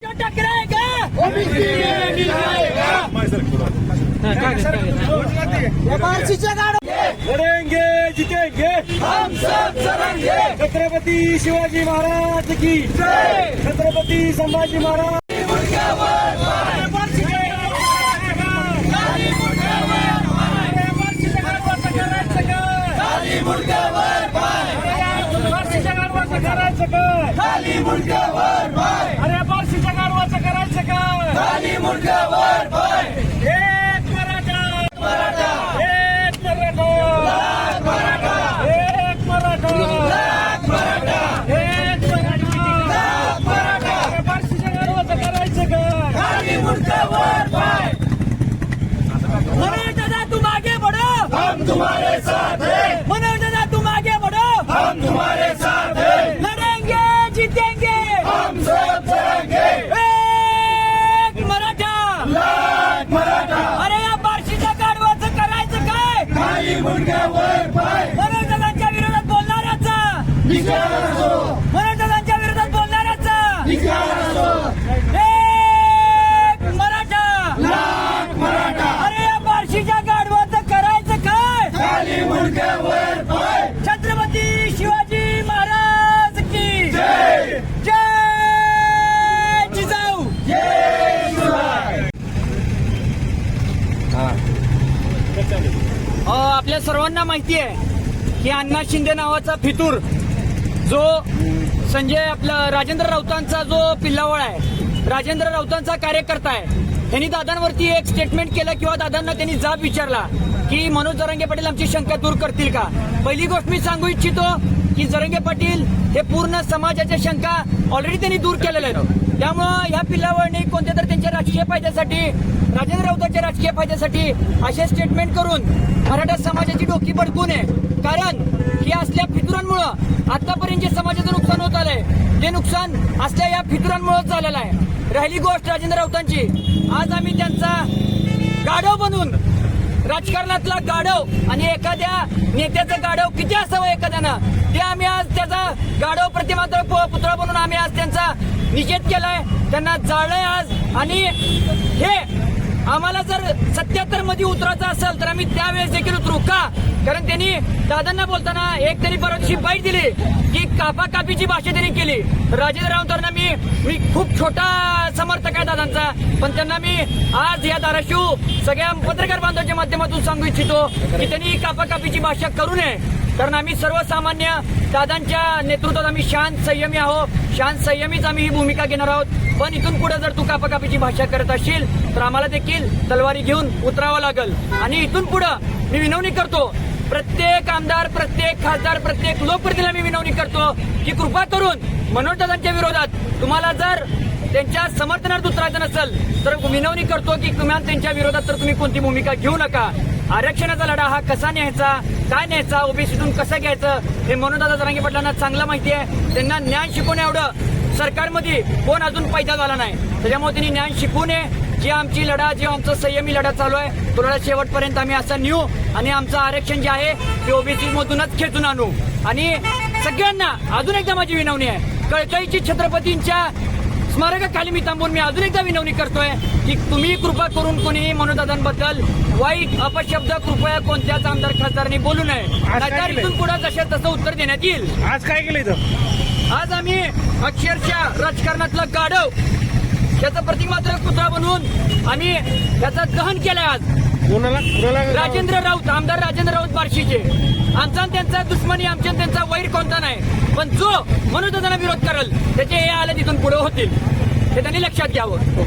जो टकराएगा बार्शीच्या गाड्या लढेंगे जितेंगे हम सब सरेंगे छत्रपती शिवाजी महाराज की जय छत्रपती संभाजी महाराज खाली मुंडक्यावर पाय अरे बार्शीच्या गाडवाचं करायचं काय खाली मुंडक्यावर पाय एक मराठा मराठा एक मराठा मराठा एक मराठा मराठा एक मराठा मराठा अरे बार्शीच्या गाडवाचं करायचं काय खाली मुंडक्यावर पाय मनोज दादा तुम आगे बढ़ो हम तुम्हारे साथ हैं मनोज दादा तुम आगे बढ़ो हम तुम्हारे साथ हैं लड़ेंगे जीतेंगे हम सब सरेंगे एक मराठा लाख मराठा अरे या बार्शीच्या गाडवाचं करायचं काय खाली मुंडक्यावर पाय मनोज दादांच्या विरोधात बोलणाऱ्याचा निघाला असो मनोज दादांच्या विरोधात बोलणाऱ्याचा निघाला असो एक मराठा लाख मराठा अरे या बार्शीच्या गाडवाचं करायचं काय खाली मुंडक्यावर पाय छत्रपती शिवाजी महाराज की जय जय जिजाऊ जय शिवाय आपल्या सर्वांना माहिती आहे की अण्णा शिंदे नावाचा फितूर जो संजय आपला राजेंद्र राऊतांचा जो पिल्लावळ आहे राजेंद्र राऊतांचा कार्यकर्ता आहे त्यांनी दादांवरती एक स्टेटमेंट केलं किंवा दादांना त्यांनी जाब विचारला की मनोज जरांगे पाटील आमची शंका दूर करतील का. पहिली गोष्ट मी सांगू इच्छितो की जरांगे पाटील हे पूर्ण समाजाच्या शंका ऑलरेडी त्यांनी दूर केलेल्या आहेत. त्यामुळं या पिल्लावळने कोणत्या तर त्यांच्या राजकीय फायद्यासाठी राजेंद्र राऊतांच्या राजकीय फायद्यासाठी असे स्टेटमेंट करून मराठा समाजाची डोकी बडकू नये. कारण ही असल्या फितुरांमुळं आतापर्यंत जे समाजाचं नुकसान होत आलंय ते नुकसान असल्या या फितुरांमुळेच झालेलं आहे. राहिली गोष्ट राजेंद्र राऊतांची, आज आम्ही त्यांचा गाढव बनून राजकारणातला गाढव आणि एखाद्या नेत्याचं गाढव किती असावं एखाद्यानं ते आम्ही आज त्याचा गाढव प्रतिमात्र पुतळा बनून आम्ही आज त्यांचा निषेध केलाय, त्यांना जाळलंय आज. आणि हे आम्हाला जर 77 मध्ये उतरायचं असेल तर आम्ही त्यावेळेस देखील उतरू का. कारण त्यांनी दादांना बोलताना एक तरी बरोबरची बाईट दिली की कापाकापीची भाषा त्यांनी केली. राजेंद्र राऊतांना मी खूप छोटा समर्थक आहे दादांचा, पण त्यांना मी आज या धाराशिव सगळ्या पत्रकार बांधवांच्या माध्यमातून सांगू इच्छितो की त्यांनी कापाकापीची भाषा करू नये. कारण आम्ही सर्वसामान्य दादांच्या नेतृत्वात आम्ही शांत संयमी आहोत, शांत संयमीच आम्ही ही भूमिका घेणार आहोत. पण इथून पुढे जर तू कापाकापीची भाषा करत असशील तर आम्हाला देखील तलवारी घेऊन उतरावं लागेल. आणि इथून पुढे मी विनवणी करतो प्रत्येक आमदार, प्रत्येक खासदार, प्रत्येक लोकप्रतिनिधीला मी विनवणी करतो की कृपा करून मनोज दादांच्या विरोधात तुम्हाला जर त्यांच्या समर्थनार्थ उतरायचं नसेल तर विनवणी करतो की किमान त्यांच्या विरोधात तर तुम्ही कोणती भूमिका घेऊ नका. आरक्षणाचा लढा हा कसा न्यायचा, काय न्यायचा, ओबीसीतून कसं घ्यायचं हे मनोजदादा जरांगे पाटलांना चांगलं माहिती आहे. त्यांना ज्ञान शिकवण्या एवढं सरकारमध्ये कोण अजून पैदा झाला नाही. त्याच्यामुळे त्यांनी ज्ञान शिकू नये. जी आमची लढा, जी आमचा संयमी लढा चालू आहे तो लढा शेवटपर्यंत आम्ही असं नेऊ आणि आमचं आरक्षण जे आहे ते ओबीसी मधूनच खेचून आणू. आणि सगळ्यांना अजून एकदा माझी विनवणी आहे, कळकळीची छत्रपतींच्या स्मारकाखाली मी थांबून मी अजून एकदा विनवणी करतोय की तुम्ही कृपा करून कोणीही मनोजदादांबद्दल वाईट अपशब्द कृपया कोणत्याच आमदार खासदारांनी बोलू नये. नाहीतर इथून पुढे जशा तसं उत्तर देण्यात येईल. आज काय केलं इथं? आज आम्ही अक्षरशः राजकारणातला गाढव त्याचं प्रतिमात्र पुतळा बनवून आम्ही त्याचं दहन केलंय. आज कोणाला राजेंद्र राऊत, आमदार राजेंद्र राऊत बार्शीचे, आमचा आणि त्यांचा दुश्मनी, आमच्या त्यांचा वैर कोणता नाही. पण जो मनोजदादांना विरोध करेल त्याचे हे आले तिथून पुढे होतील हे त्यांनी लक्षात घ्यावं.